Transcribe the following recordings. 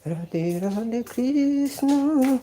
Radhe Radhe Krishna.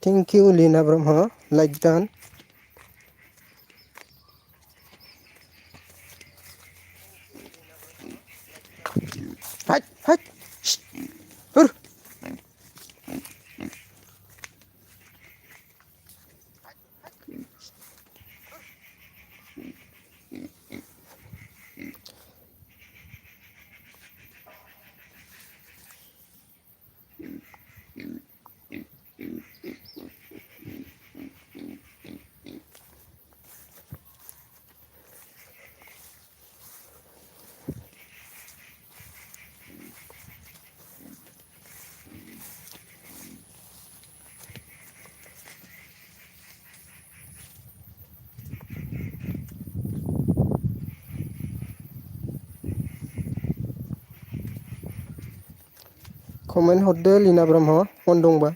Thank you, Lina Brahma. Like done. Hut, hut. Shh. Hur. Comment horde Lina Brahma. Pondong ba.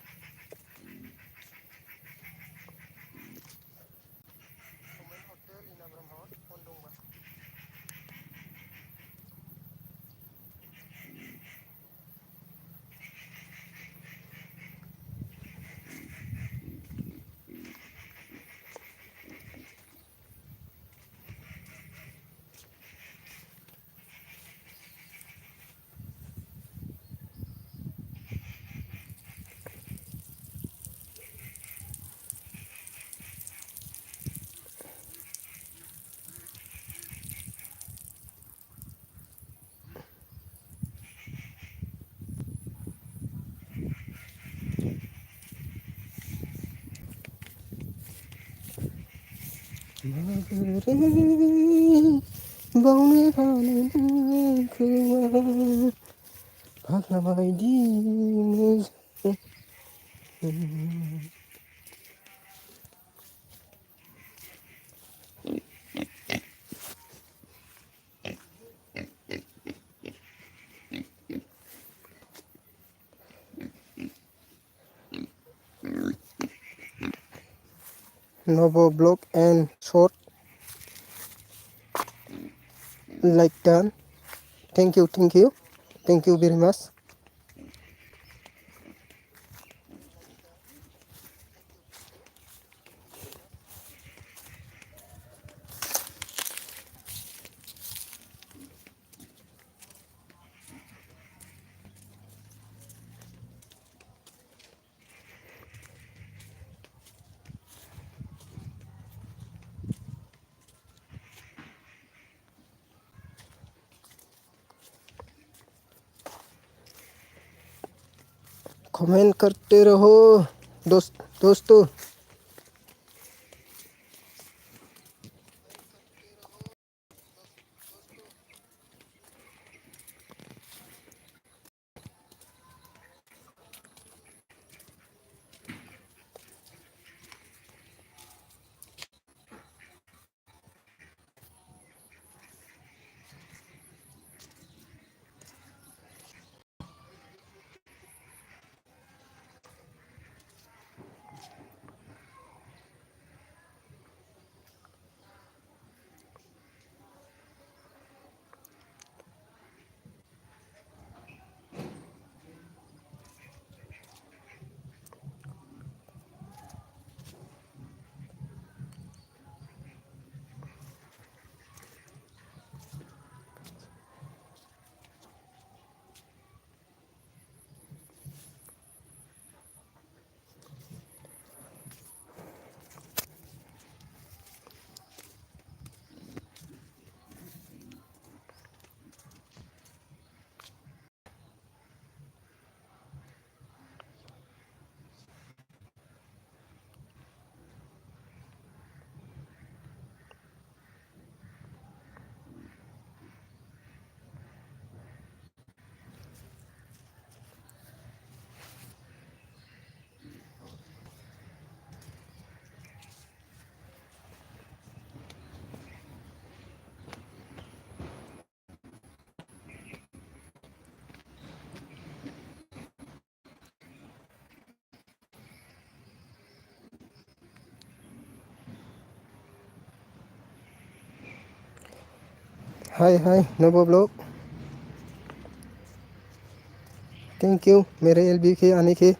Baune bane kuma Bhagavai di. Novo blog and short like done. Thank you, thank you. Thank you very much. Comment करते रहो दोस्तों। Hi नवो blog. Thank you मेरे LB के आने के।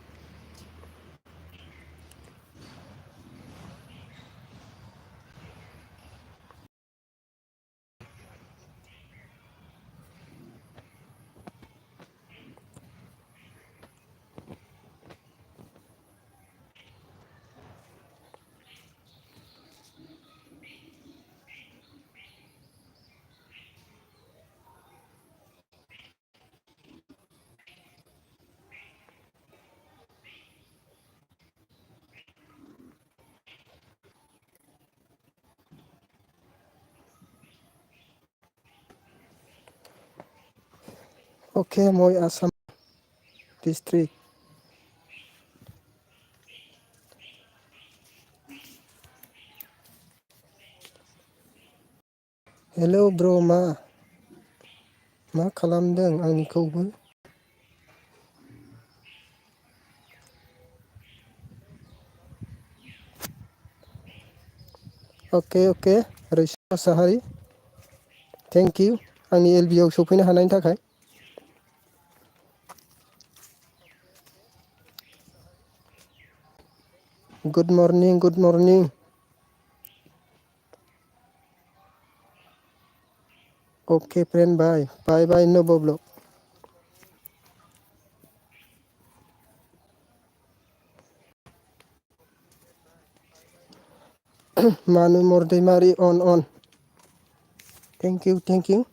Okay मैं Assam district. Hello ब्र मा खालामदों आंनिखौबो। अके रैसम मोसाहारि थेंक इउ आंनि एलबि आव सफैनो हानायनि थाखाय। Good morning. ओके फ्रेंड बाय नवो ब्लॉग। मानु मरदैमारि अन थेंक इउ।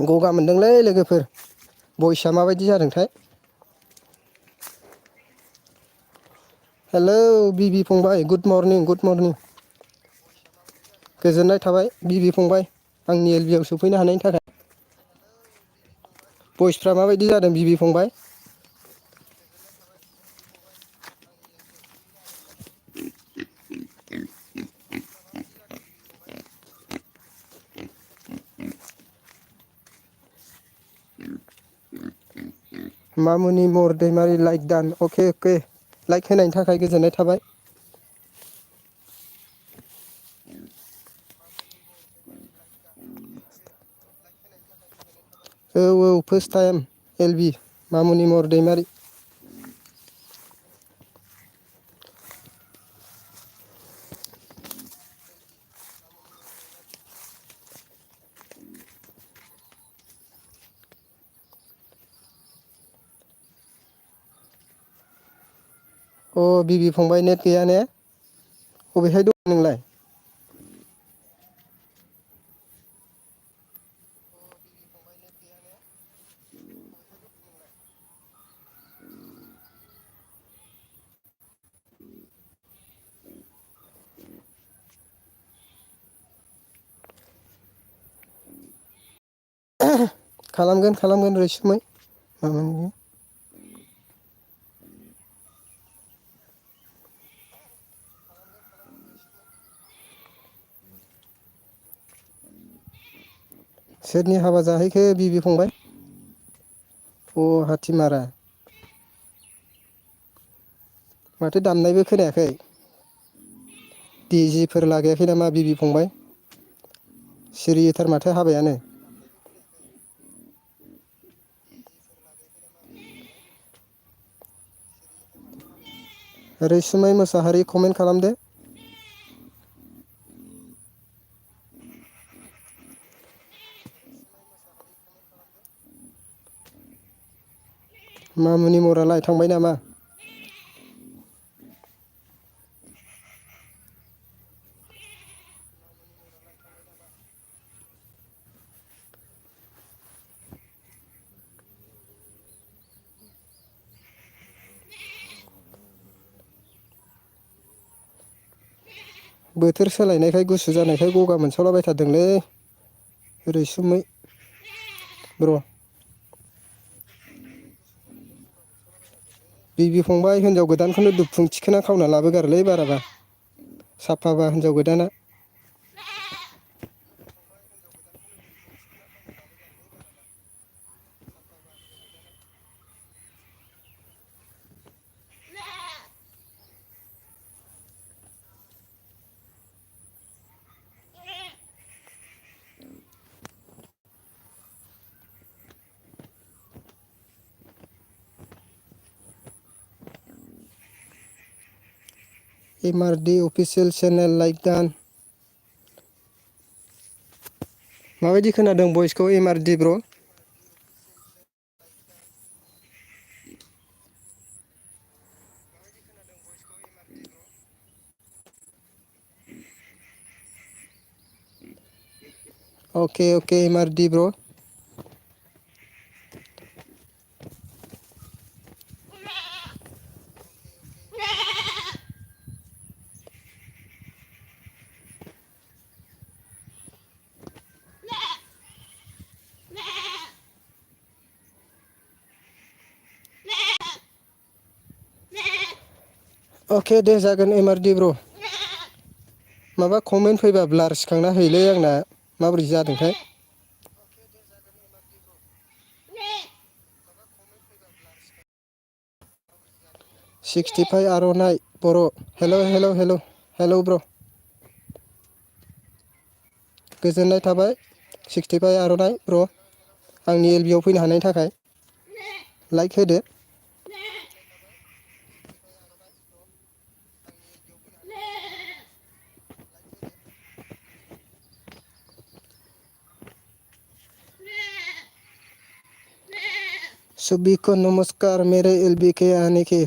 गगा मोनदोंलै लोगोफोर भइसआ माबायदि जादोंथाय। हेलौ बिबि फंबाय गुड मर्निं। गोजोननाय थाबाय बिबि फंबाय आंनि एलबि आव सफैनो हानायनि थाखाय। भइसफ्रा माबायदि जादों बिबि फंबाय। मामुनि मर दैमारि लाइक दान अके लाइक होनायनि थाखाय गोजोननाय थाबाय। औ फार्स्ट टाइम एलबि मामुनि मर दैमारि। अ बिबि फंबाय नेट गैया ने अबेहाय दं नोंलाय। खालामगोन रैसुमै माबानि सोरनि हाबा जाहैखो बिबि फंबाय? अ हाथिमारा। माथो दामनायबो खोनायाखै? दिजिफोर लागायाखै नामा बिबि फंबाय? सिरिथार माथो हाबायानो। रैसुमै मोसाहारि कमेन्ट खालामदो। मामुनि मरालाय थांबाय नामा? बोथोर सोलायनायखाय गुसु जानायखाय गगा मोनसावलाबायथारदोंलै रैसुमै ब्र'। बिबि फंबाय हिनजाव गोदानखौनो दुबफुं थिखोना खावना लाबोगारोलै बाराबा। साफाबा हिनजाव गोदाना। MRD अफिसियेल चेनेल लाइक गान। माबायदि खोनादों भइसखौ MRD ब्र'? अके MRD ब्र'। अके दे जागोन MRD ब्र'। माबा कमेन्ट फैबा ब्लार सिखांना होयोलै आंना माबोरै जादोंथाय। 65 आर'नाइ बर'। हेल' ब्र'। गोजोननाय थाबाय 65 आर'नाइ ब्र'। आंनि एलबिआव फैनो हानायनि थाखाय लाइक होदो। सभी को नमस्कार मेरे एलबी के आने के।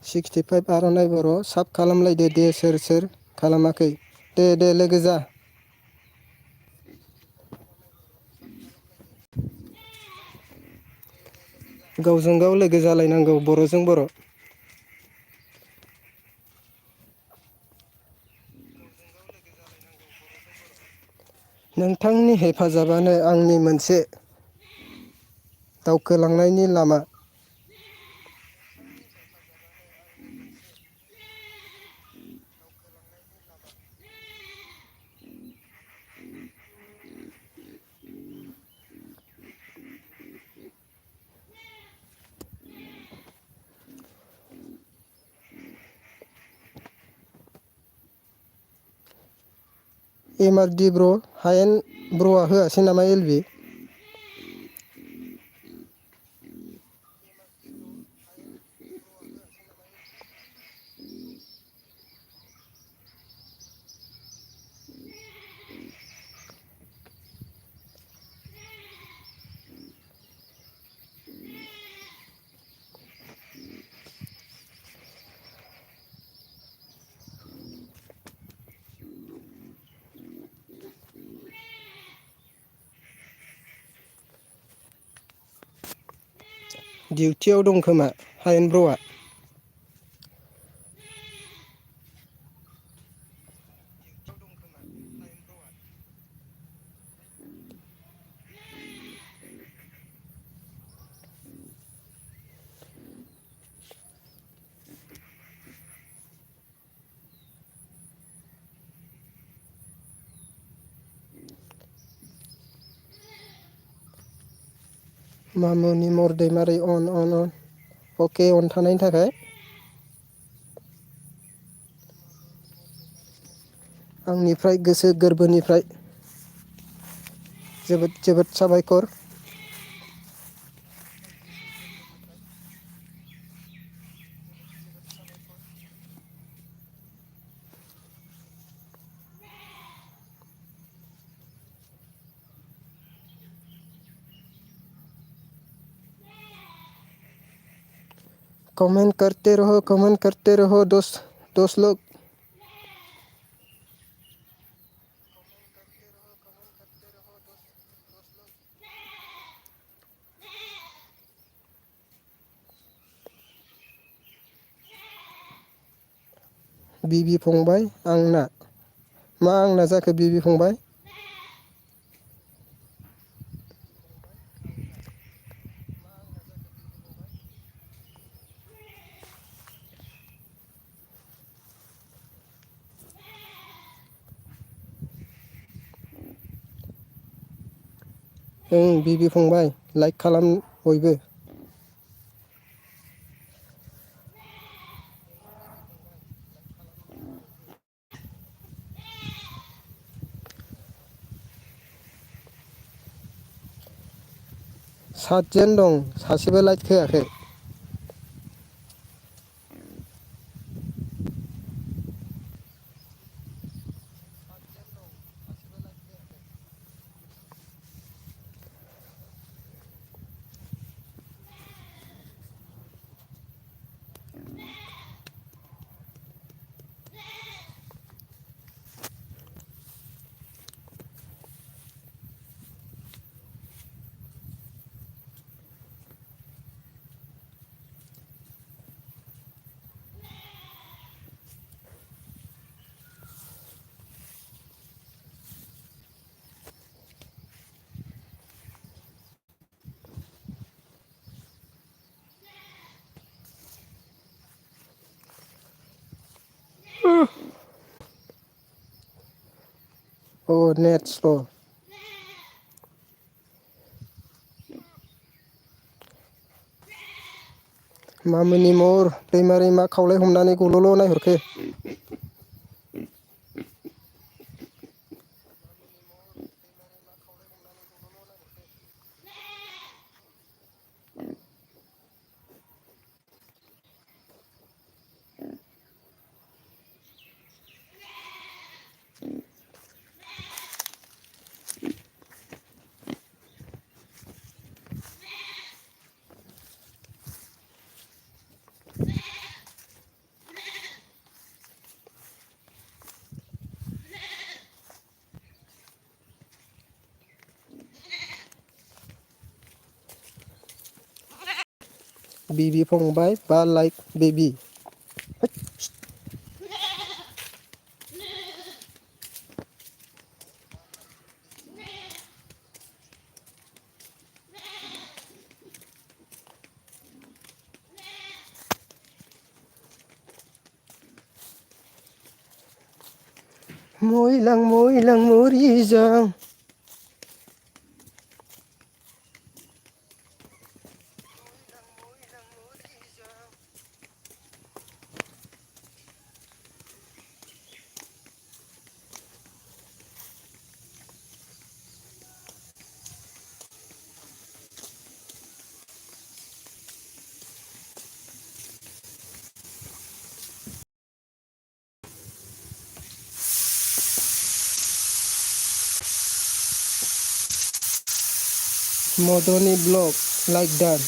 $65 आर'नाइ बर' साब खालामलायदो दे सोर सोर खालामाखै दे लोगो जा। गावजों गाव लोगो जालायनांगौ बर'जों बर'। नोंथांनि हेफाजाबानो आंनि मोनसे दावखोलांनायनि लामा। MRD ब्र' हायेन ब्र'आ होआसै नामा एलबि? डिउटियाव दं खोमा हायेन ब्र'आ। मामुनि मर दैमारि अन अन अन अके अन थानायनि थाखाय आंनिफ्राय गोसो गोरबोनिफ्राय जोबोद जोबोद साबायखर। कमेंट करते रहो दोस्त लोग। बिबि फंबाय आंना मा आंना जाखो बिबि फंबाय? ओं बिबि फंबाय लाइक खालाम बयबो। सातजेन दं सासेबो लाइक होआखै। अ नेट स्ल'। मामुनि मर दैमारि मा खावलाय हमनानै गल'ल' नायहरखो। बिबि फंबाय बा लाइक बेबि। मयलां मयलां मरिजां। मदनि ब्लग लाइक डान।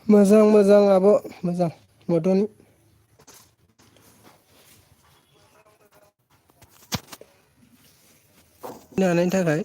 मोजां मोजां आब' मोजां मदन। हानायनि थाखाय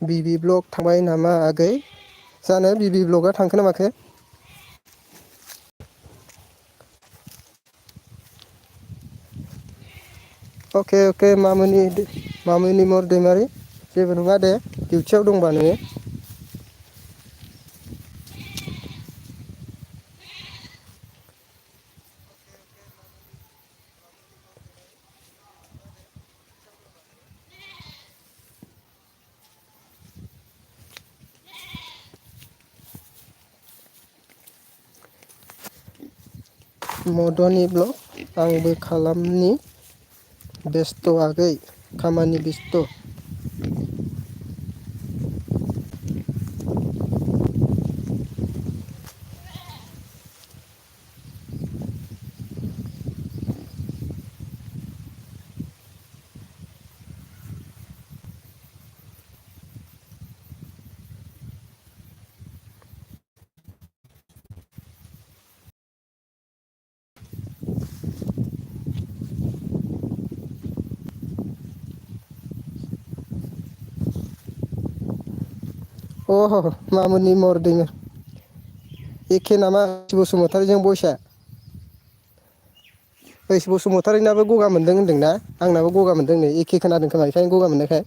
बिबि ब्लग थांबाय नामा आगै जानो बिबि ब्लगआ थांखो ना माखो? अके अके मामुनि मर दैमारि जेबो नङा दे डिउटियाव दंबा नोङो। मदनि ब्लग आंबो खालामनि बेस्थ' आगै खामानि बेस्थ'। अ मामुनि मर दैमा एखे नामा बसुमतारीजों बयसआ? ओइस बसुमतारीनाबो गगा मोनदों होनदोंना आंनाबो गगा मोनदों नै एखे खोनादों खोमा बेखायनो गगा मोननायखाय।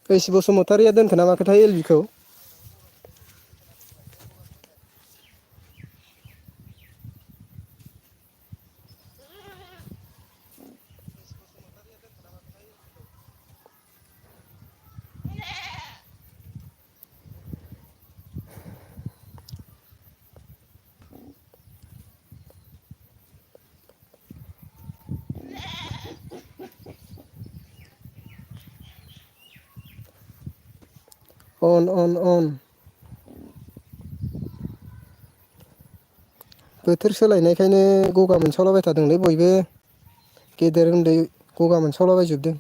ओइस बसुमतारिया दोनखो ना माखोथाय एल बि खौ? अन अन अन बोथोर सोलायनायखायनो गगा मोनसावलाबाय थादोंलै बयबो गेदेर उन्दै गगा मोनसावलाबायजोबदों।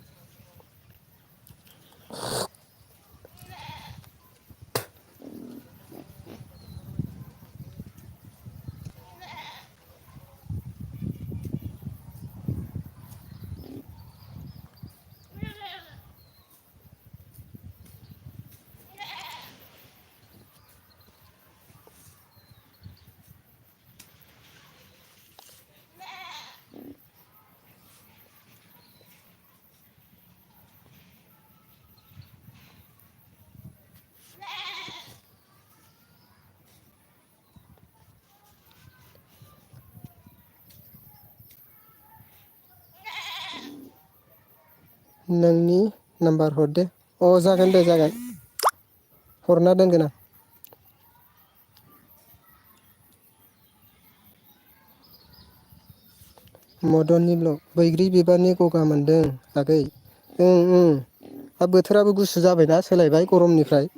नोंनि नाम्बार हरदे अ जागोन दे जागोन हरना दोनगोन आं। मदननि ब्लग बैग्रि बिबारनि गगा मोनदों आगै ओं ओं दा बोथोराबो गुसु जाबायना सोलायबाय गरमनिफ्राय।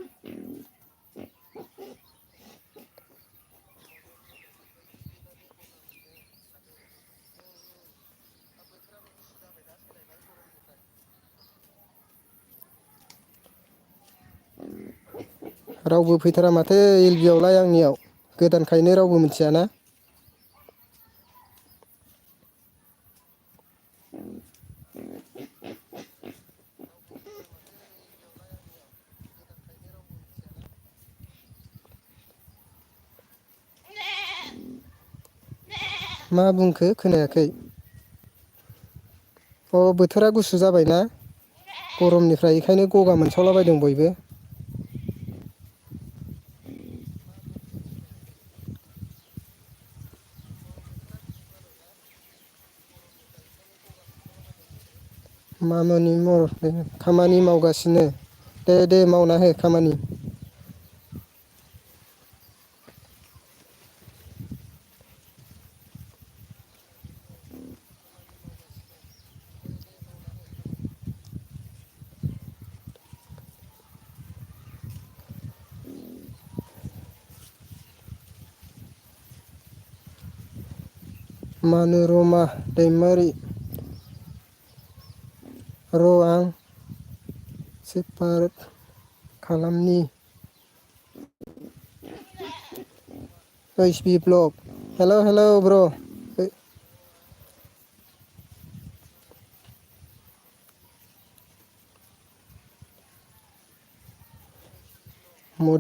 रावबो फैथारा माथो एल बि आवलाय आंनियाव गोदानखायनो रावबो मिथियाना। मा बुंखो खोनायाखै? अ बोथोरा गुसु जाबायना गरमनिफ्राय बेखायनो गगा मोनसावलाबायदों बयबो। मामुनि मर खामानि मावगासिनो दे दे मावना हो खामानि। मानुरमा दैमारि र' आं सेपारेट खालामनि। ओइस बि ब्लग हेल' हेल' ब्र'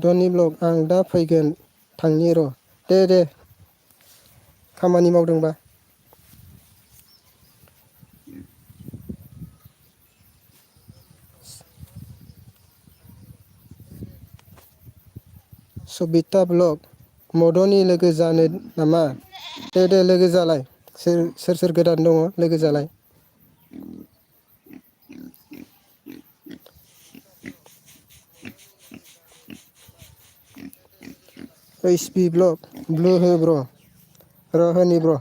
मदननि ब्लग आं दा फैगोन थांनि र'। दे खामानि मावदोंबा। सबिता ब्लग मदननि लोगो जानो नामा? दे लोगो जालाय। सोर गोदान दङ लोगो जालाय। ओइस पि ब्लग ब्लु हो ब्र' र' होनि ब्र'।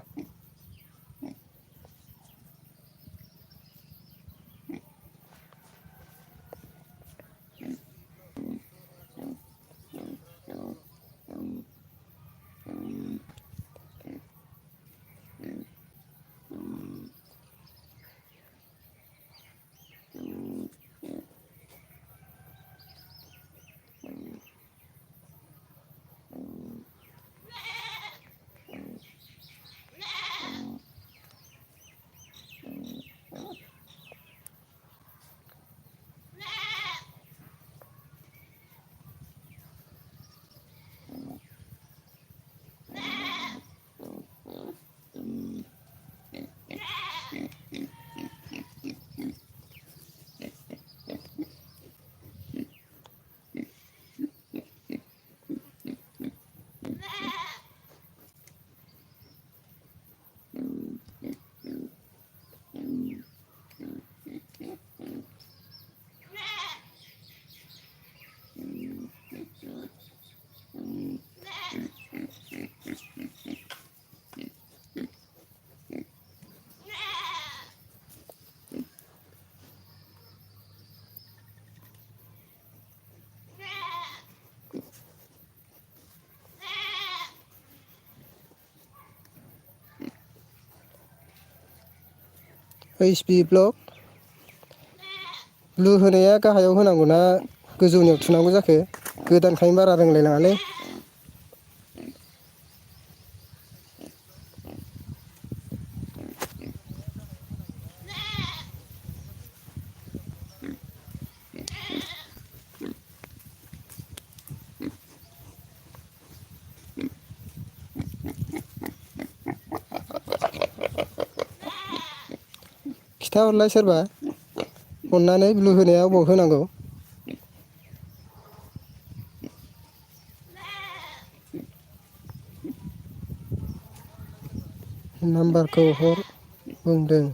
ओइस पि ब्लग ब्लु होनाया गाहायाव होनांगौ ना गोजौनियाव थुनांगौ जाखो? गोदानखायनो बारा रोंलायलाङालै। खिथाहरलाय सोरबा अननानै ब्लु होनाया अबाव होनांगौ। नाम्बारखौ हर बुंदों।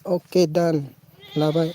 अके दान लाबाय।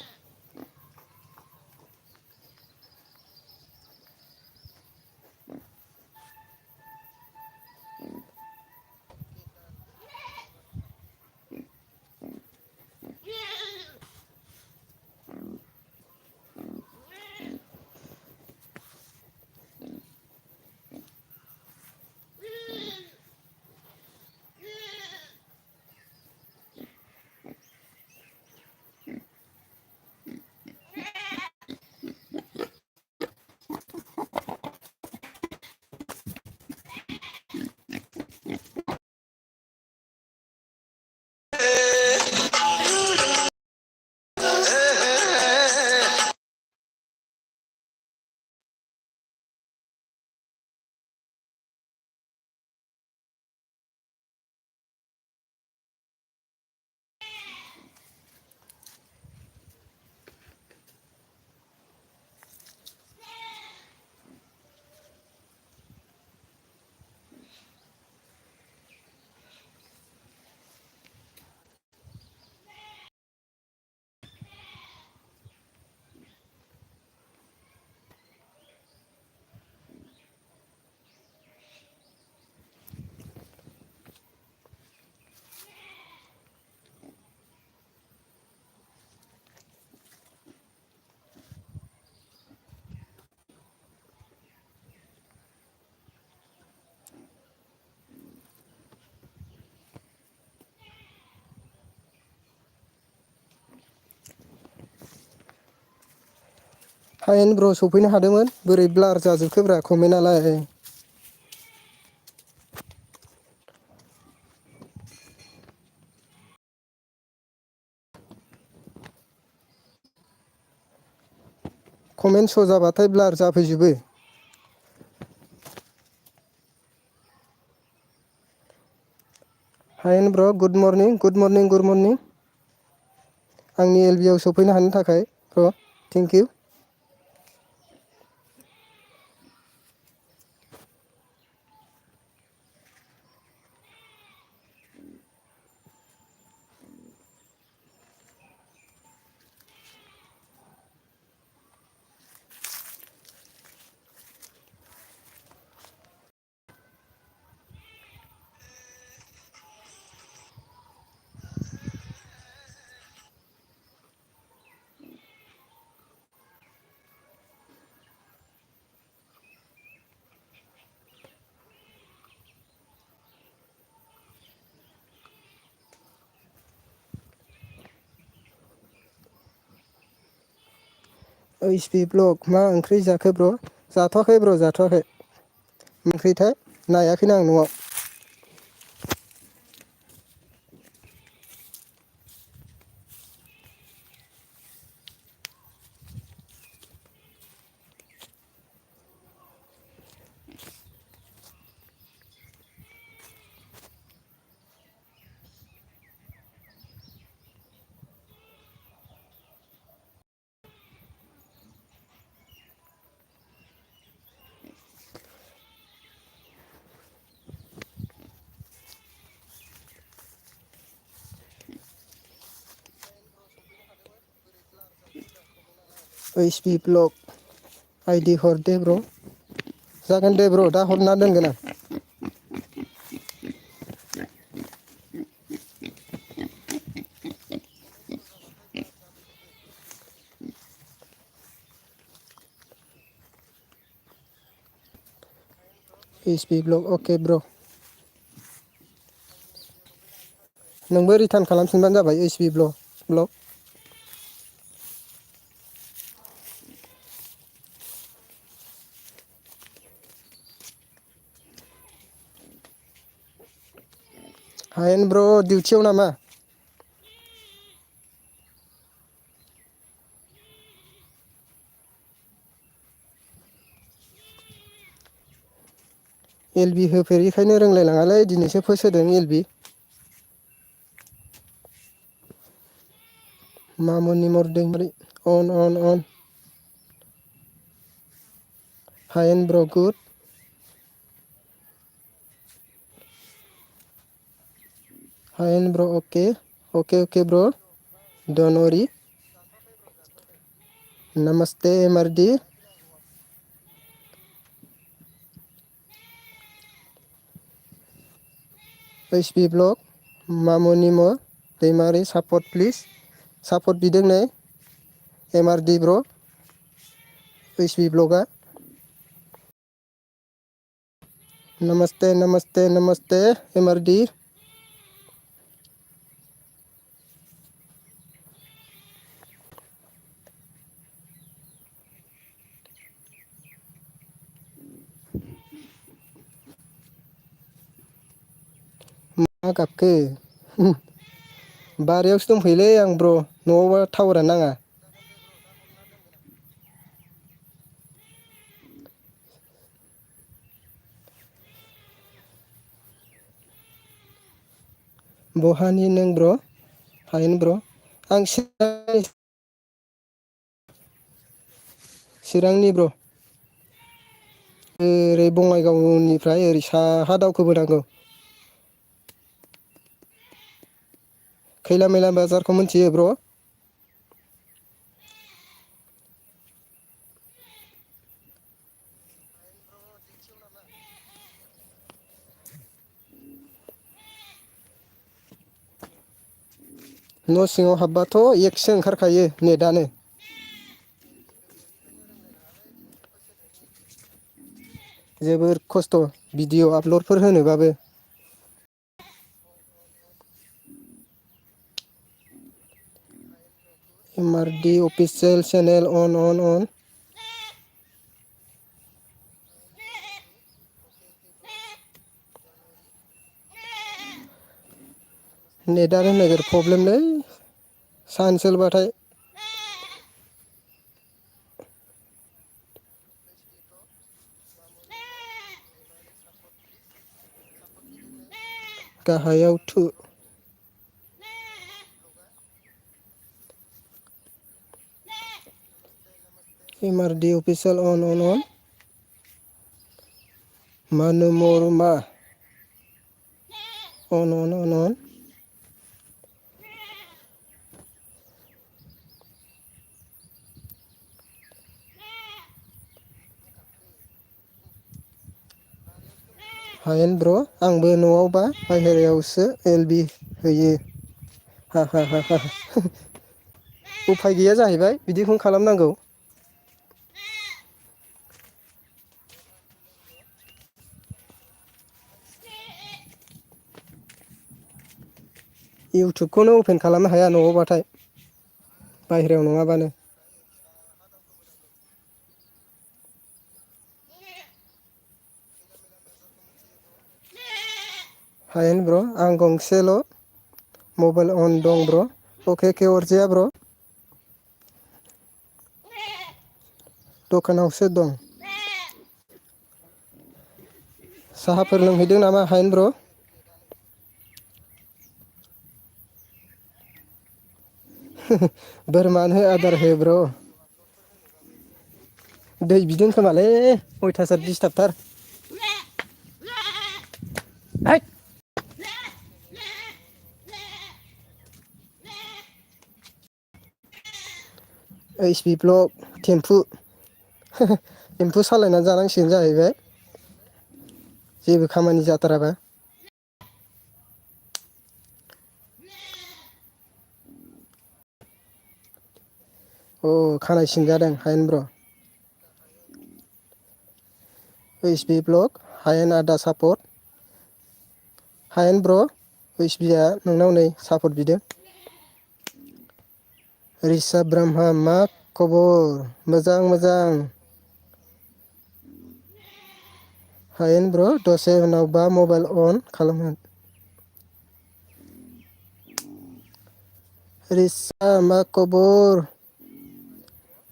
हायेन ब्र सफैनो हादोंमोन बोरै ब्लार जाजोबखोब्रा कमेन्टआलाय। कमेन्ट स' जाबाथाय ब्लार जाफैजोबो। हायेन ब्र good morning good morning good morning. आंनि एल बि आव सफैनो हानो थाखाय ब्र थेंक इउ। ओइस पि ब्लग मा ओंख्रि जाखो ब्र? जाथ'वाखै ब्र जाथ'वाखै। मा ओंख्रिथाय नायाखैनो आं न'आव। ओइस पि ब्लग आइदि हरदे ब्र। जागोन दे ब्र दा हरना दोनगोन आं। ओइस पि ब्लग अके ब्र। नोंबो रिटार्न खालामफिनबानो जाबाय ओइस पि ब्लग। हायेन ब्र डिउटियाव नामा? एल बि होफेरिखायनो रोंलायलाङालै दिनैसो फार्स्ट होदों एल बि। मामुनि मरदैमारि अन अन अन। हायेन ब्र गुड। हायेन ब्र अके अके अके ब्र डन वरी। नमस्ते एमआरडी। ओइस पि ब्लग मामुनि म दैमारि सापर्ट प्लिज। सापर्ट बिदों नै एमआरडि ब्र ओइस पि ब्लगआ। नमस्ते नमस्ते नमस्ते एमआरडि। मा गाबखो? बारियावसो दंफैयोलै आं ब्र न'आवबा टावारानो नाङा। बहानि नों ब्र? हायेन ब्र आं चिरांनि ब्र। ओरै बङाइगावनिफ्राय ओरै साहा दावखोबोनांगौ। खैला मैला बाजारखौ मिथियो ब्र? न' सिङाव हाबबाथ' एकसो ओंखारखायो नेटआनो। जोबोर खस्थ' भिडिअ आपल'डफोर होनोबाबो। एमआरडि अफिसियेल चेनेल अन अन अन। नेटानो नोगोर प्रब्लेमलै सानसेल'बाथाय गाहायाव थु MRD official on Manumorma on हायेन ब्र' आंबो न'आवबा बाहेरायावसो LB होयो हा हा हा हा उफाय गैया जाहैबाय बिदिखौनो खालामनांगौ इउटुबखौनो अपेन खालामनो हाया न'आवबाथाय बाहेरायाव नङाबानो हायेन ब्र' आं गंसेल' मबाइल अन दं ब्र' अके अरजाया ब्र' दखानावसो दं साहाफोर लोंहैदों नामा हायेन ब्र' बोरमानो आदार हो ब्र' दै बिदों खोमालै अयथासार दिसटाबथार हैद HB ब्लक थेम्फु एम्फौ सालायना जानांसिगोन जाहैबाय जेबो खामानि जाथाराबा अ खानाय सिनजादों हायेन ब्र' HB ब्लक हायेन आदा सापर्ट हायेन ब्र' HB आ नोंनाव नै सापर्ट बिदों रिसा ब्रह्म मा खबर मोजां मोजां हायेन ब्र' दसे उनाव बा मबाइल अन खालामगोन रिसा मा खबर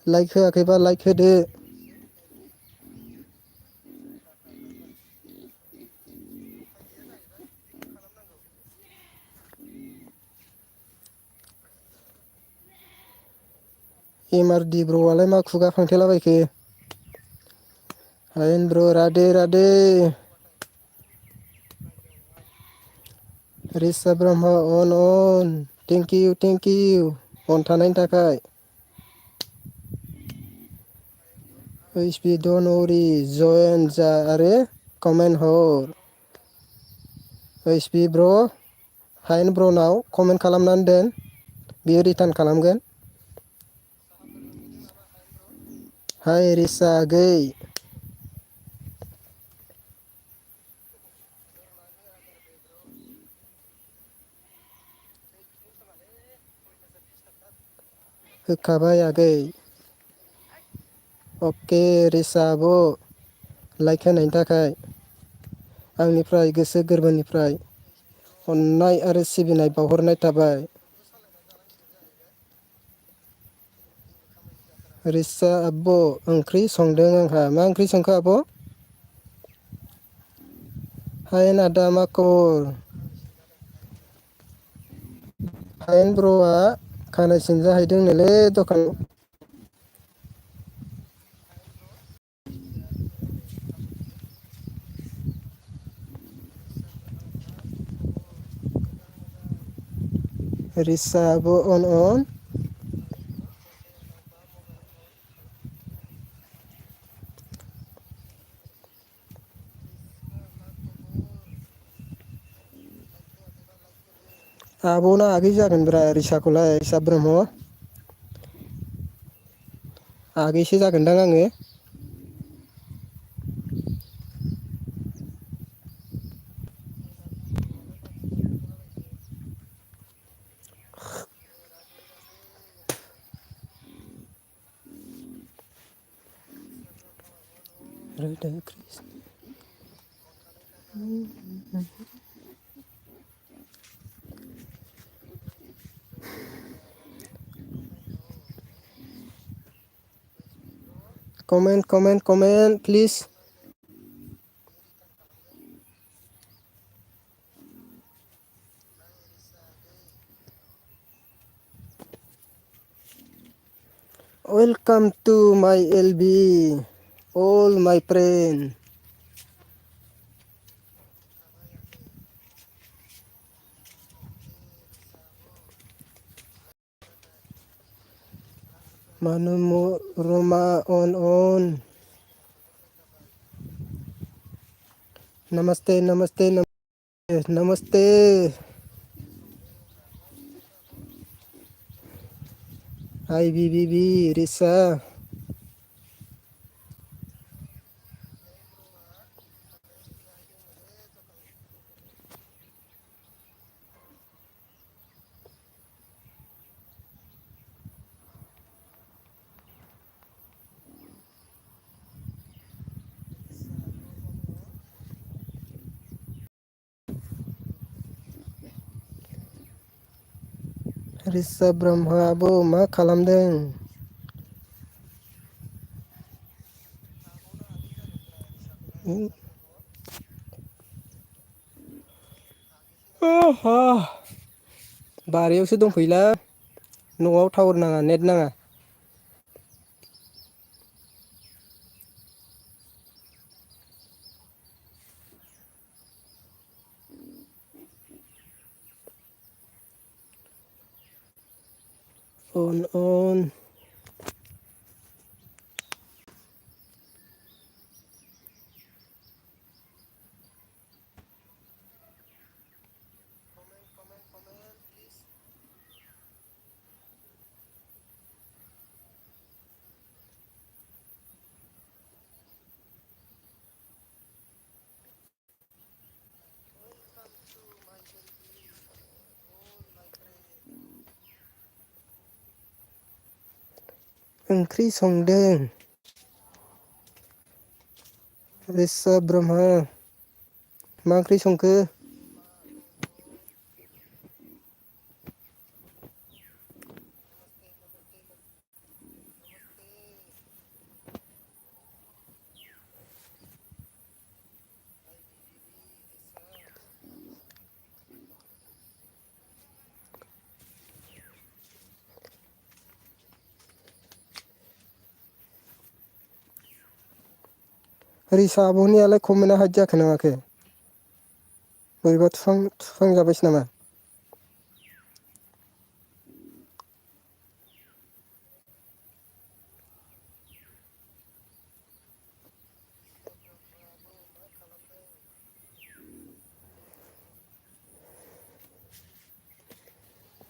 लाइक होआखैबा लाइक होदो MRD ब्र'आलाय मा खुगा फांथेलाबायखो हायेन ब्र' राधे राधे रिसा ब्रह्म अन थेंकिउ अन थानायनि थाखाय HB डन्ट वरी जयेन जा आरो कमेन्ट हर HB ब्र' हायेन ब्र'नाव कमेन्ट खालामनानै दोन बियो रिटार्न खालामगोन हाय रिसा आगै होखाबाय आगै अके रिसा आब' लाइक होनायनि थाखाय आंनिफ्राय गोसो गोरबोनिफ्राय अननाय आरो सिबिनाय बावहरनाय थाबाय रिसा आब' ओंख्रि संदों आंहा मा ओंख्रि संखो आब' हायेन आदा मा खबर हायेन ब्र'आ खानाय सिनजाहैदोंनोलै दखानाव रिसा आब' अन आब'ना आगै जागोनब्रा रिसाखौलाय रिसा ब्रह्म आगैसो जागोनदां आङो Comment please. Welcome to my LB, all my friend. Manu Roma on. Namaste, namaste, namaste, namaste. Hi, BBB, Risa. Risa Brahma Abu मा खालामदों? बारियावसो दंफैला न'आव टावार नाङा नेट नाङा। On. ओंख्रि संदों रिसा ब्रह्मा मा ओंख्रि संखो? रिसा आब'नियालाय कमेन्टआ हाइद जाखो ना माखो? बोरैबा थुहां जाबायसो नामा?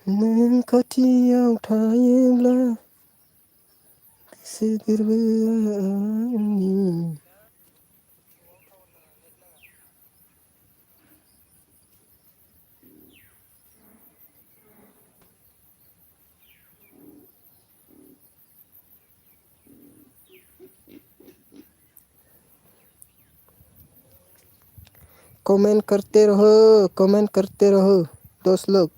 नों खाथियाव थायोब्ला गोसो गोरबोआ आंनि। कमेंट करते रहो दोस्त लोग।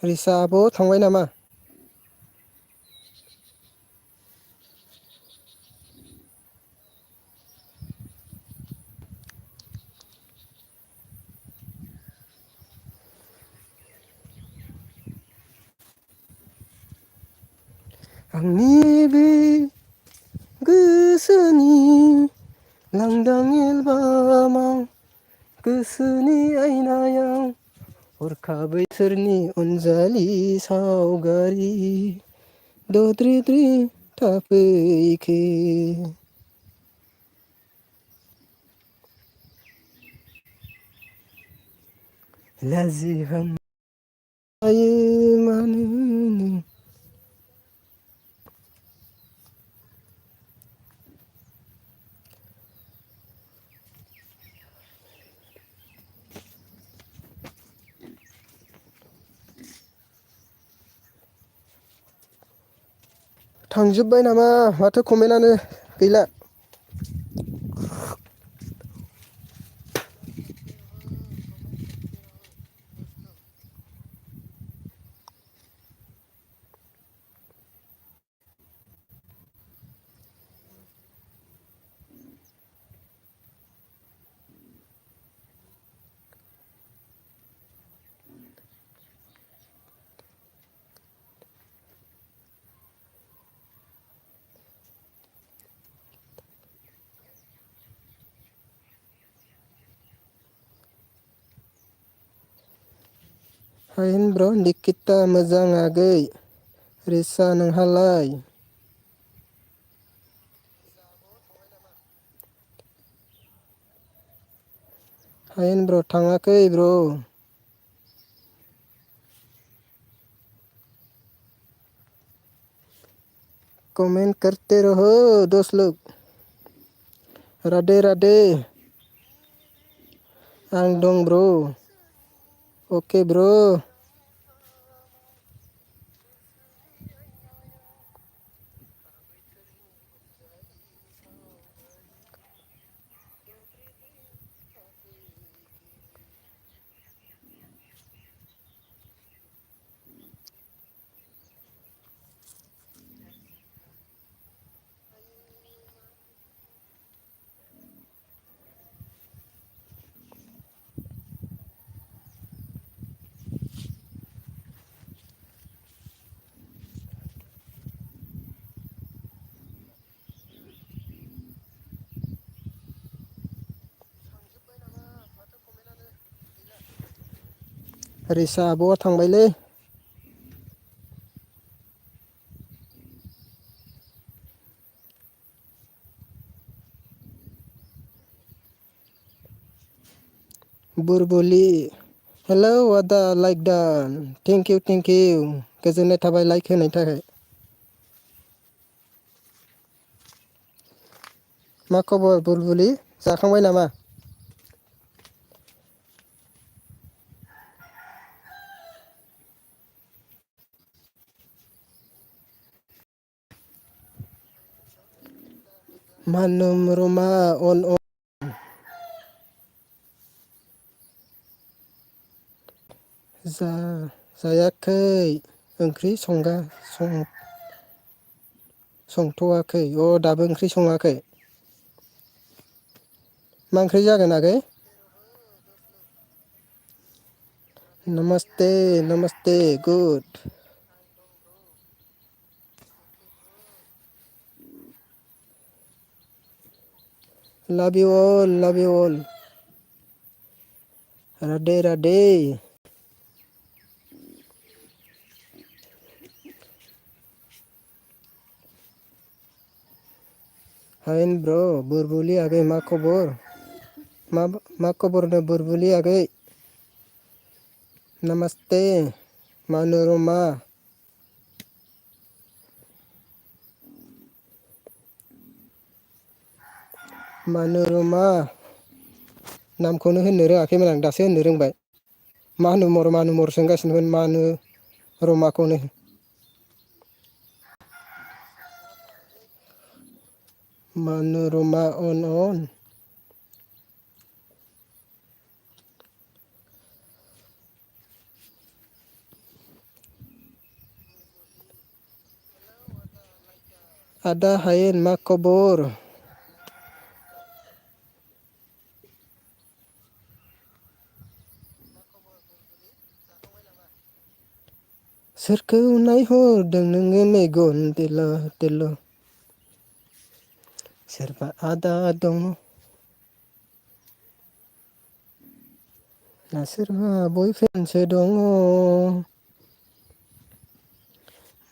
रिसा आब' थांबाय नामा? आंनि बे गोसोनि लांदां एलबामाव गोसोनि आयनायाव हरखाबै सोरनि अनजालि सावगारि दद्रे थाफैखो। लाजिहां आयो मानो थांजोब्बाय नामा माथो कमेन्टआनो गैला। हायेन ब्र' निकिता मोजां आगै रिसा नोंहालाय? हायेन ब्र' थाङाखै ब्र'। कमेन्ट करते रहो दोस्त लोग। राधे राधे। आं दं ब्र'। अके ब्र'। रिसा आब'आ थांबायलै। बुरबुलि हेलौ आदा लाइक दान थेंक इउ गोजोननाय थाबाय लाइक होनायनि थाखाय। मा खबर बुलबुलि जाखांबाय नामा? मन'रमा अन जायाखै ओंख्रि संथ'वाखै अ दाबो ओंख्रि सङाखै। मा ओंख्रि जागोन आगै? नमस्ते नमस्ते गुड। लाभ इउ अल। राधे राधे। हायेन ब्र' बुरबुलि आगै मा खबर? मा खबर होनदों बुरबुलि आगै? नमस्ते मन'रमा। मन'रमा नामखौनो होननो रोङाखैमोन आं दासो होननो रोंबाय। मानुमर सोंगासिनोमोन मानु रमाखौनो। मन'रमा अन। आदा हायेन मा खबर? सोरखौ नायहरदों नोङो मेगन तेल'? सोरबा आदा दङ ना सोरबा बयफ्रेन्डसो दङ?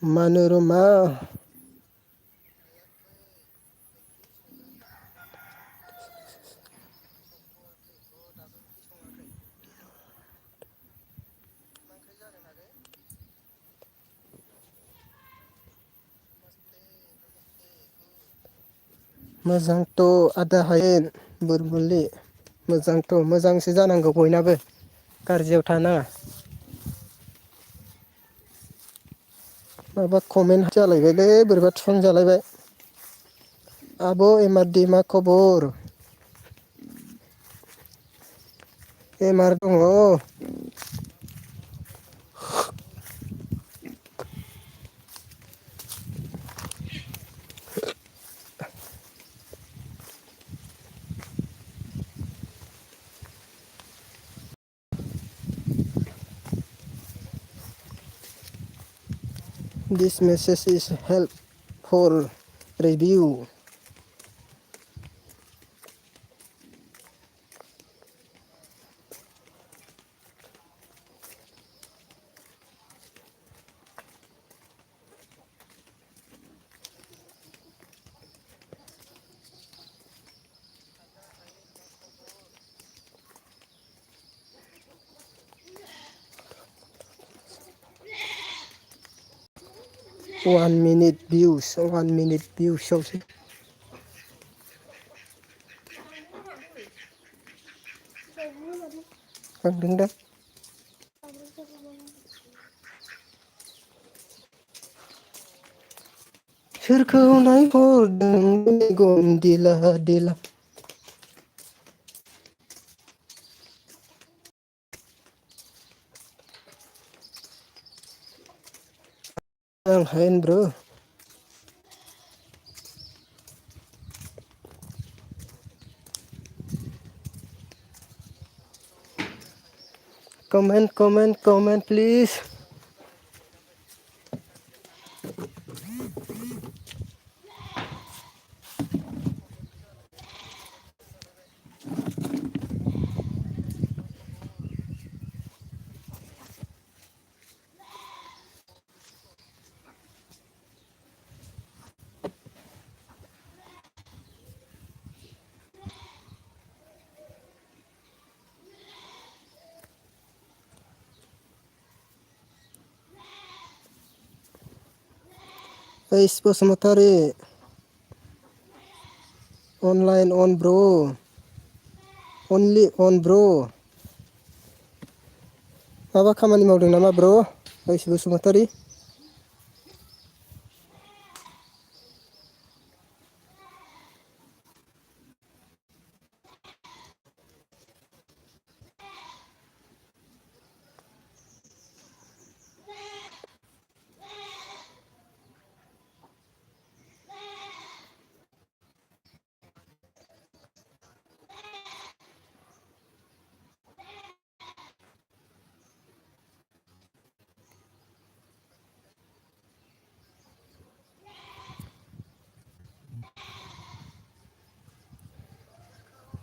मन'रमा मोजांथ' आदा हायेन बुरबुलि मोजांथ' मोजांसो जानांगौ बयनाबो गाज्रियाव थानाङा। माबा कमेन्ट जालायबायलै बोरैबा थुहांजालायबाय। आब' एमारडि मा खबर? बेमार दङ। This message is help for review. One minute views आवसो खांदों दा सोरखौ नायहरदों मेगन दिला दिला आं हायेन ब्र' comment please. Ais Basumatary online on bro, only on bro. माबा खामानि मावदों नामा ब्र' आइस बसुमतारी?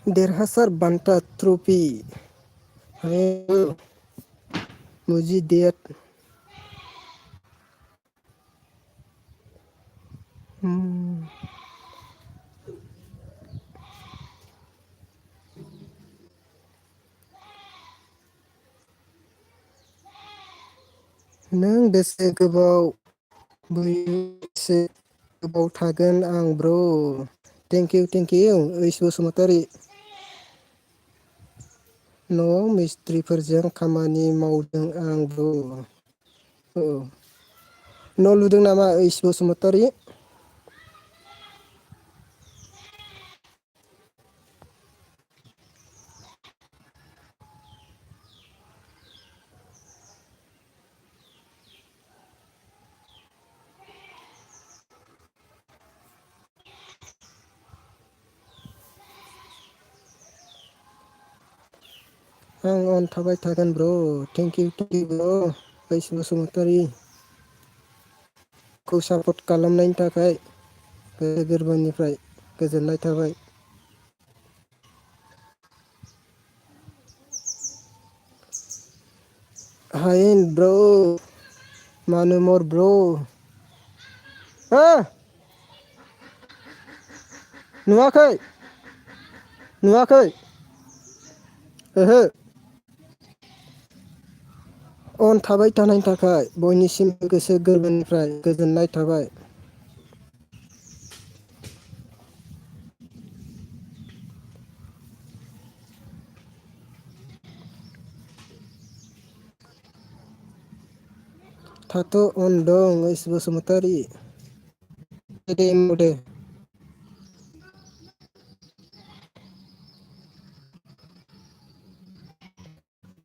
देरहासार बान्था ट्रफी मुजि डेट नों बेसे गोबाव बैसे गोबाव थागोन आं ब्र' थेंक इउ ओइस बसुमतारी न'आव मिस्थ्रिफोरजों खामानि मावदों आं ब्र'। औ न' लुदों नामा ओइस बसुमतारी? आं अन थाबाय थागोन ब्र' थेंक इउ ब्र' ओइस बसुमतारी खौ सापर्ट खालामनायनि थाखाय गोसो गोरबोनिफ्राय गोजोननाय थाबाय। हायेन ब्र' मानुमर ब्र' हो नुवाखै नुवाखै ओहो अन थाबाय थानायनि थाखाय बयनिसिमबो गोसो गोरबोनिफ्राय गोजोननाय थाबाय। थाथ' अन दं ओइस बसुमतारी दे मदे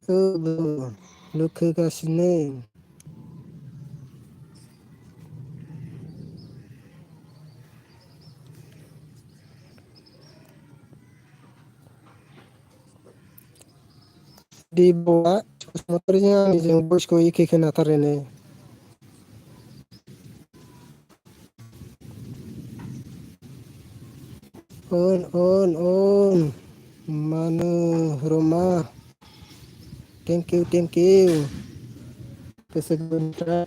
औ लुक होगासिनो दिब'आ बसुमतारीजों आंनिजों भइसखौ एखे खोनाथारोनो अन मन'रमा थेंक इउ गोसो गोरबोनिफ्राय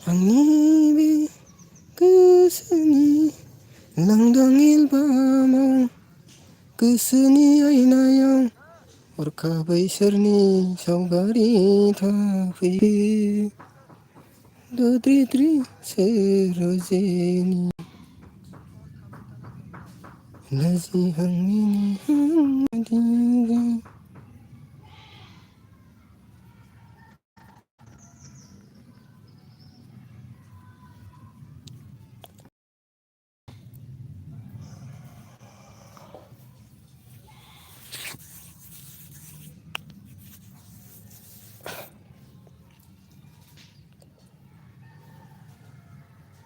आंनि बे गोसोनि लांदां एलबामाव गोसोनि आयनायाव हरखाबै सोरनि सावगारि थाफैयो दद्रेद्रे सोरजेनि लाजिहां मिनिहां दिंगा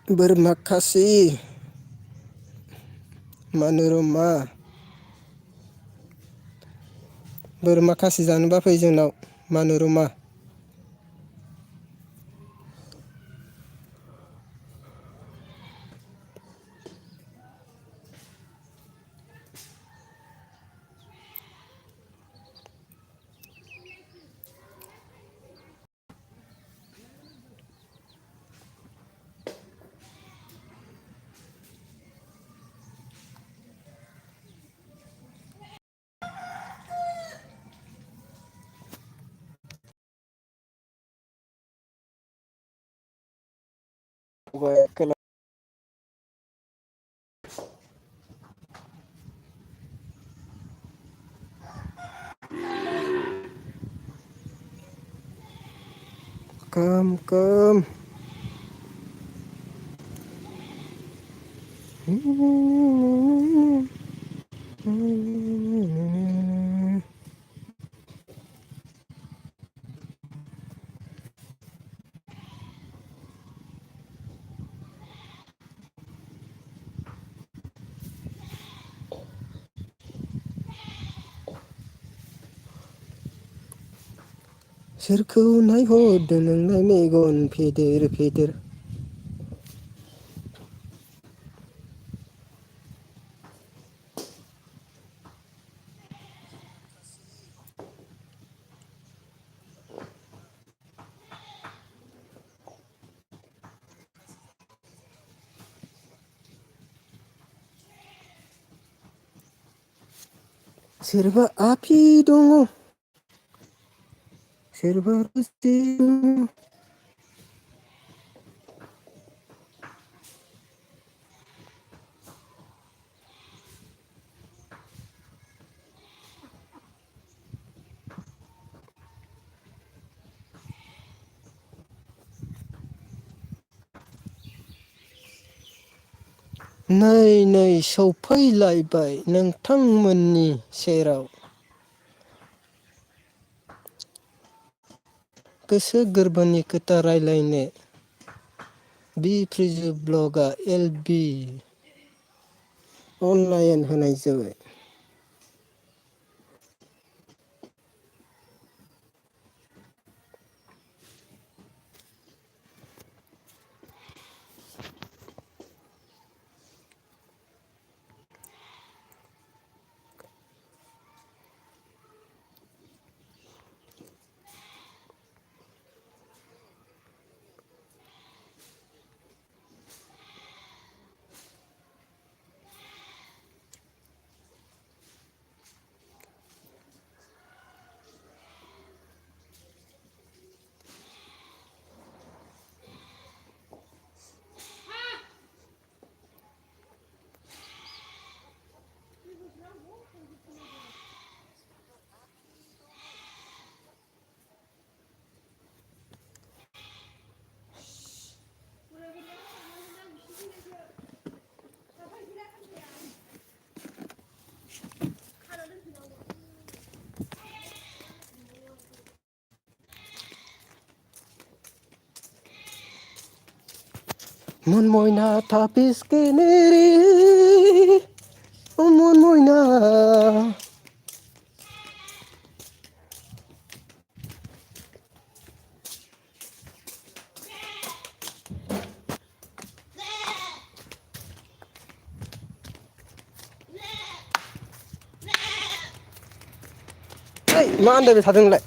बोरमा खासि मन'रमा बोरमा खासि जानोबा फै जोंनाव मन'रमा Come. सोरखौ नायहरदों नोंलाय मेगन फेदेर फेदेर सोरबा आफि दङ सोरबा रुसि दङ नै सौफैलायबाय नोंथांमोननि सेराव गोसो गोरबोनि खोथा रायलायनो बि फ्रिजु ब्लगआ एलबि अनलाइन होनाय जाबाय Mon moina tapis keneri, mon moina. Hey, मा आन्दायबाय थादों नोंलाय?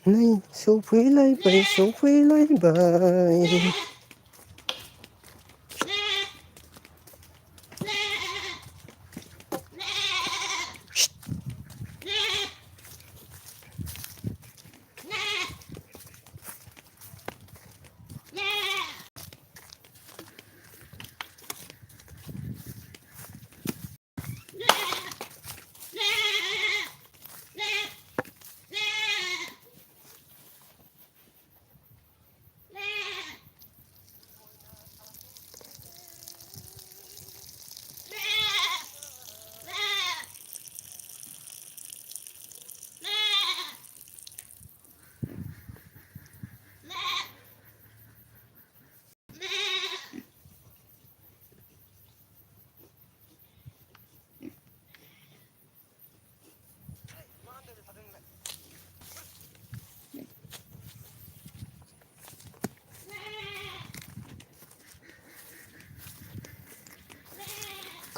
नै सफैलायबाय सफैलायबाय।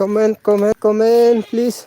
Comment, please.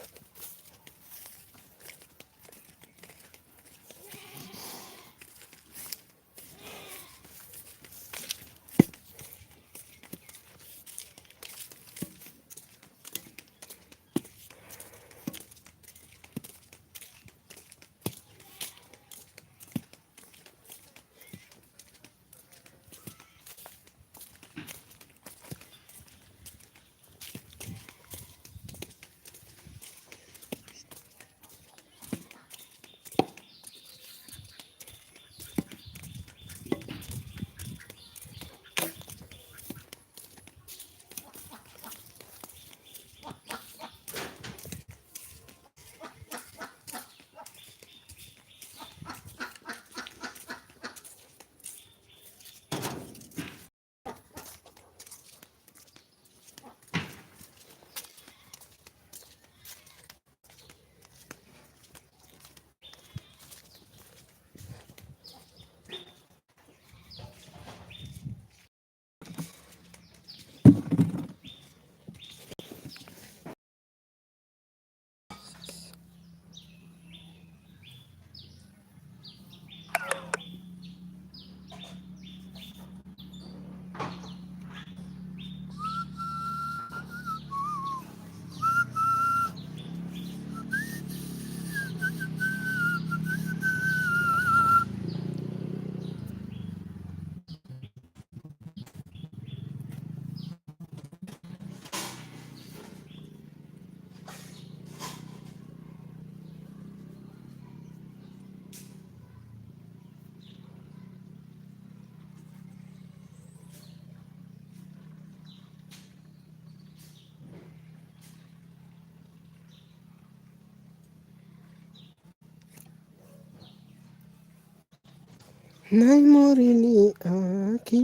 नै मरिनि आखि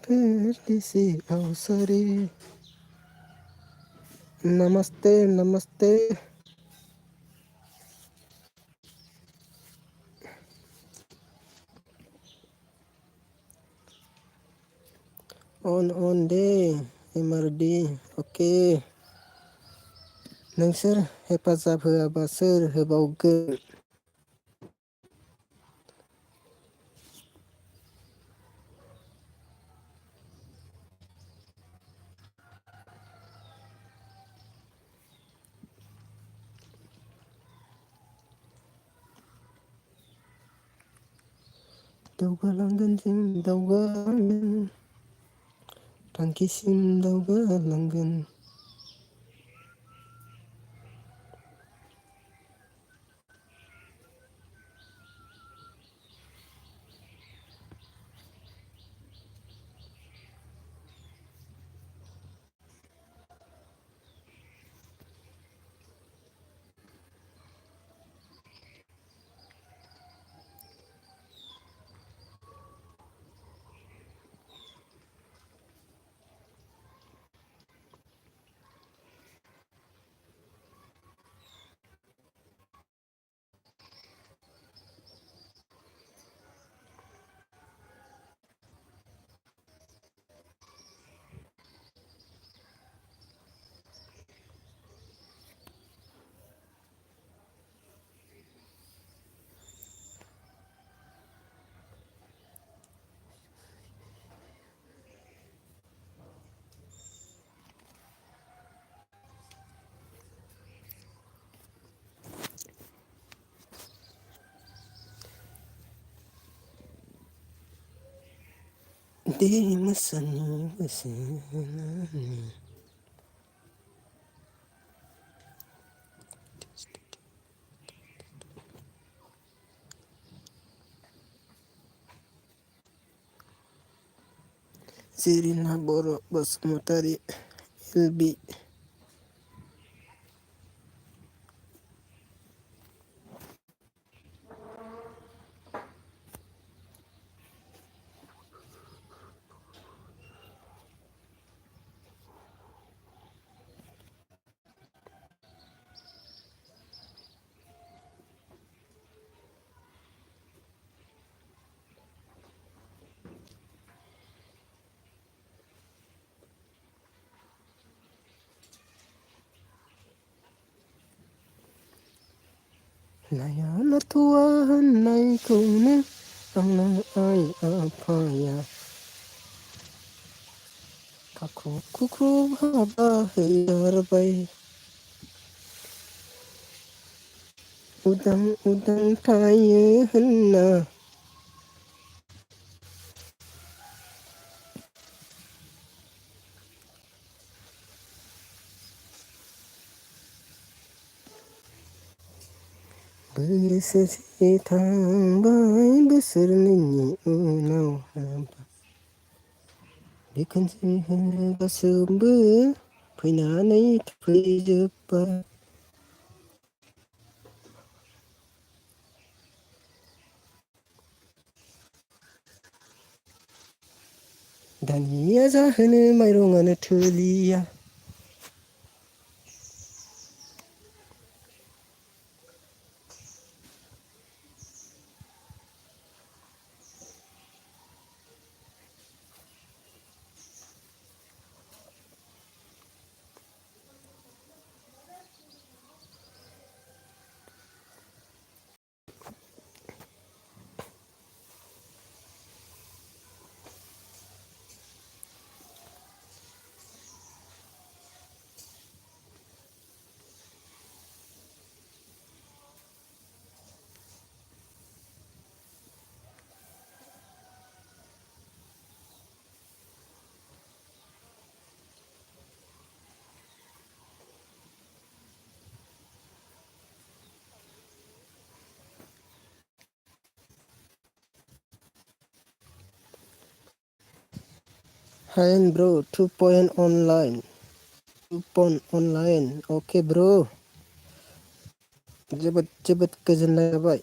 perdice ausare. Namaste, namaste. On dे MRD. Oke. नोंसोर हेफाजाब होआबा सोर होबावगोन? दावगालांगोन जों दावगालांगोन। थांखिसिम दावगालांगोन। Di mesani besenani. Zirina Boro Basumatari LB. Nayalah Tuhan naikuna ang ay apaya. Kakukukru haba hiyarbay. Udang tayo na. Bersesitang bay beserni unau haba. Dikensihan basumber fैनानै फैजोब्बाय. दानिया जाहोनो माइरंआनो थोलिया. Hi bro, 2 point online. 2 point online. Oke bro. Cepet goजोननाय थाबाय.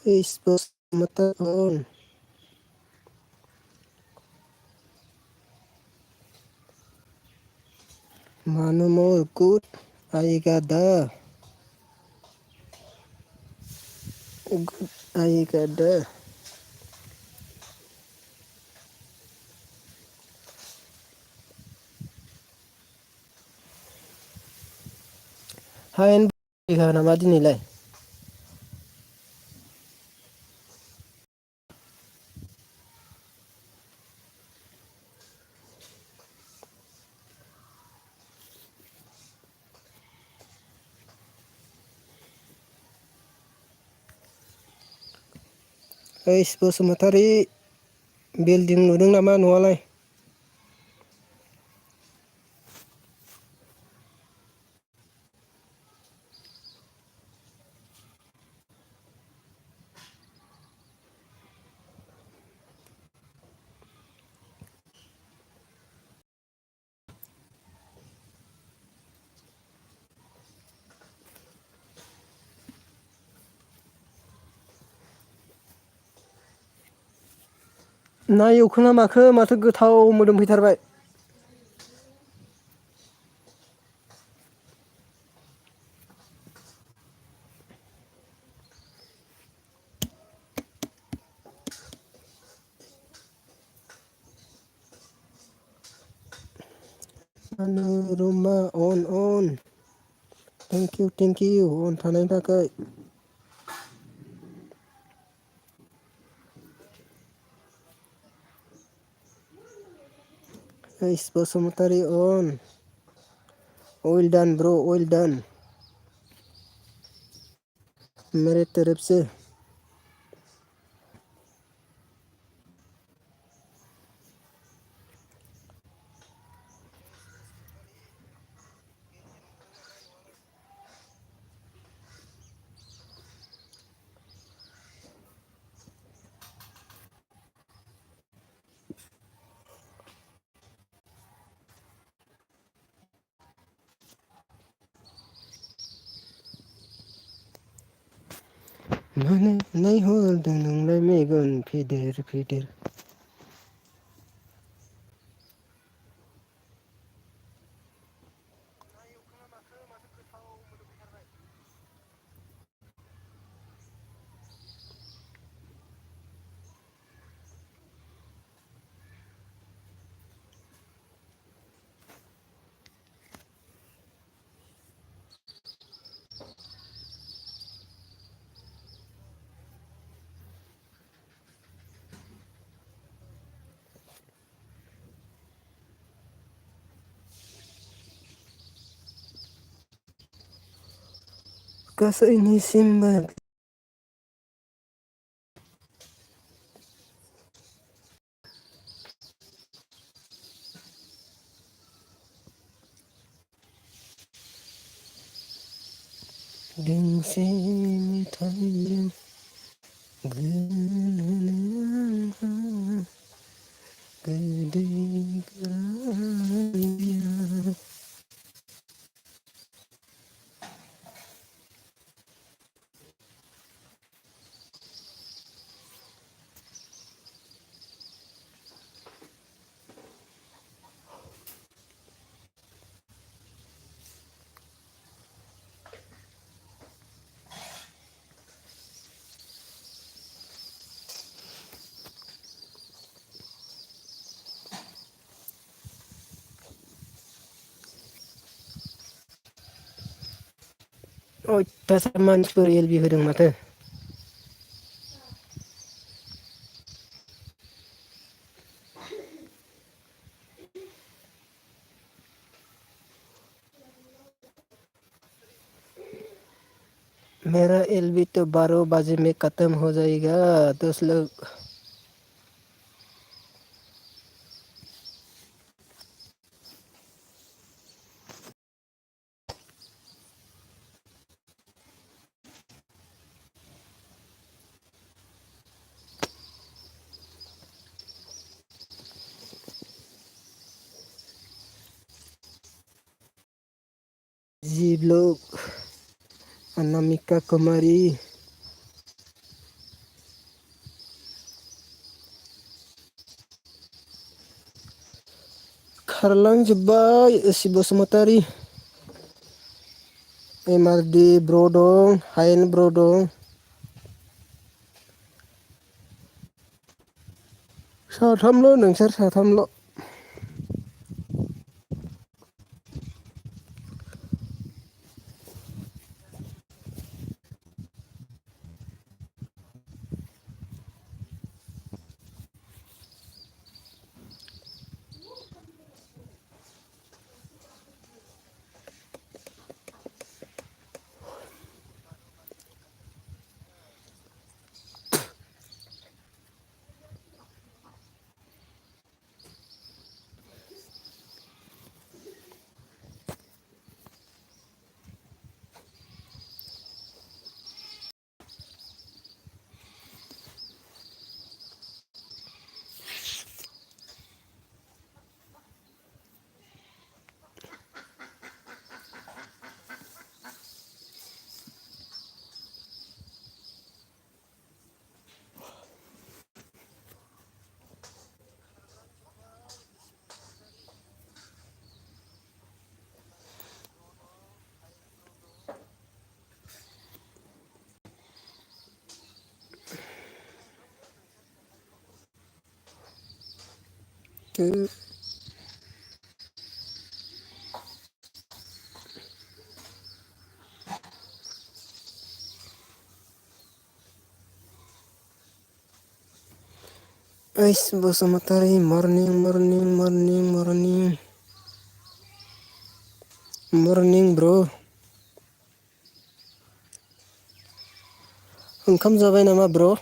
Is bosmataon. Manumo good. Aigada. Good. Aigada. Hain iga nama dinilai. Is bosmatari building ludung nama nualai. ना एवखोना माखो माथो गोथाव मोदोमफैथारबाय। Manuruma on. Thank you on थानायनि थाखाय। Is bosmatari on. Well done bro, well done. मेरे तरफ से। माने नायहरदों नोंलाय मेगन फिदेर। गासैनिसिमबो दोंसे मेथाइजों गोदै गाराया। अयथासार मानसिफोर एलबि होदों माथो। मेरा एलबी तो 12 बजे में खत्म हो जाएगा 10 लोग। जी लोग अनामिका कुमारी खारलांजोब्बाय असि बसुमतारी एमारडि ब्र दं हायेन ब्र दं साथामल' नोंसोर साथामल' ओइस Basumatary morning morning morning morning morning ब्र ओंखाम जाबाय नामा ब्र?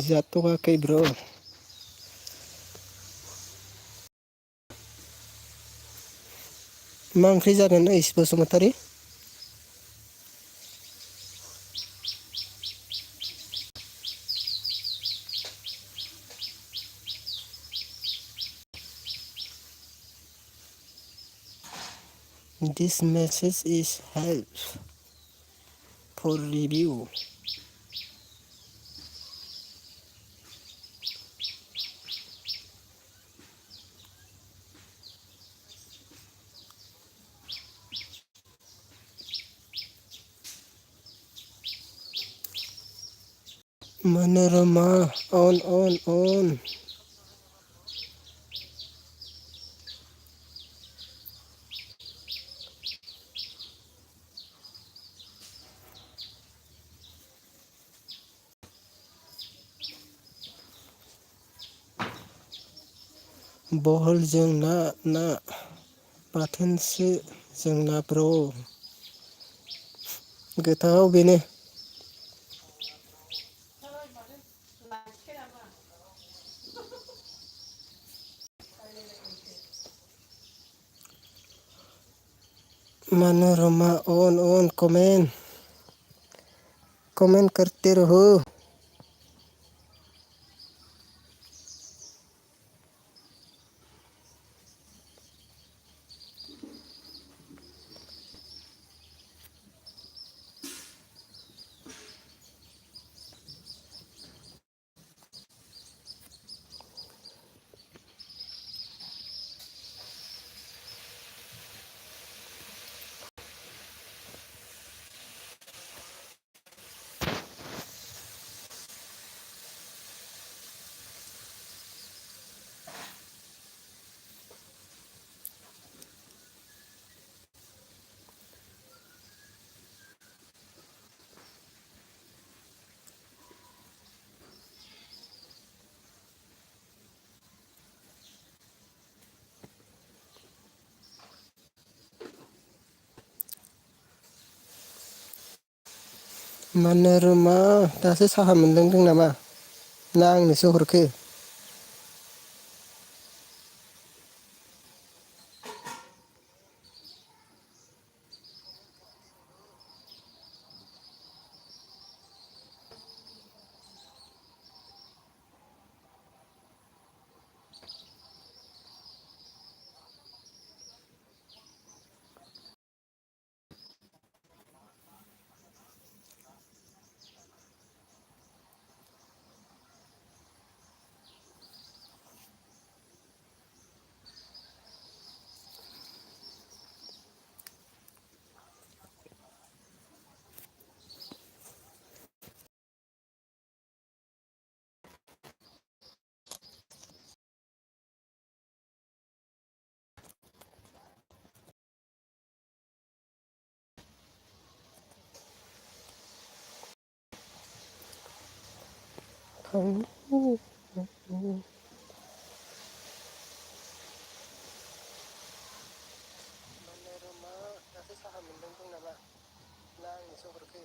जाथ'वाखै ब्र मा ओंख्रि जागोन ओइस Basumatary? This message is help for review. Manorama on. बहलजों ना बाथोनसो जोंना ब्र गोथाव बेनो मनोरमा on कमेंट करते रहो मनोरमा दासो साहा मोनलोंदों नामा ना आंनोसो हरखो Manero दासो साहा मोनलोंदों नामा ना आंनोसो हरखो?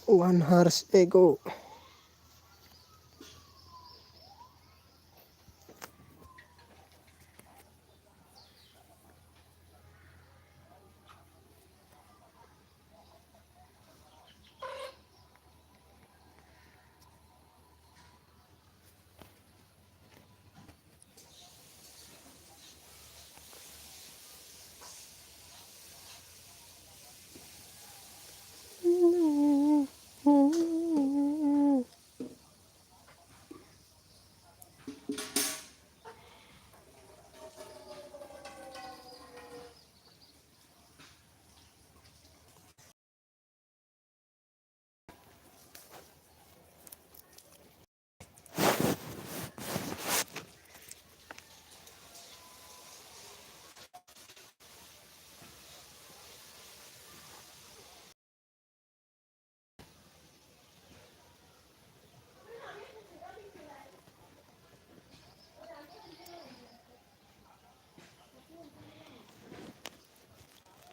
One hours ago.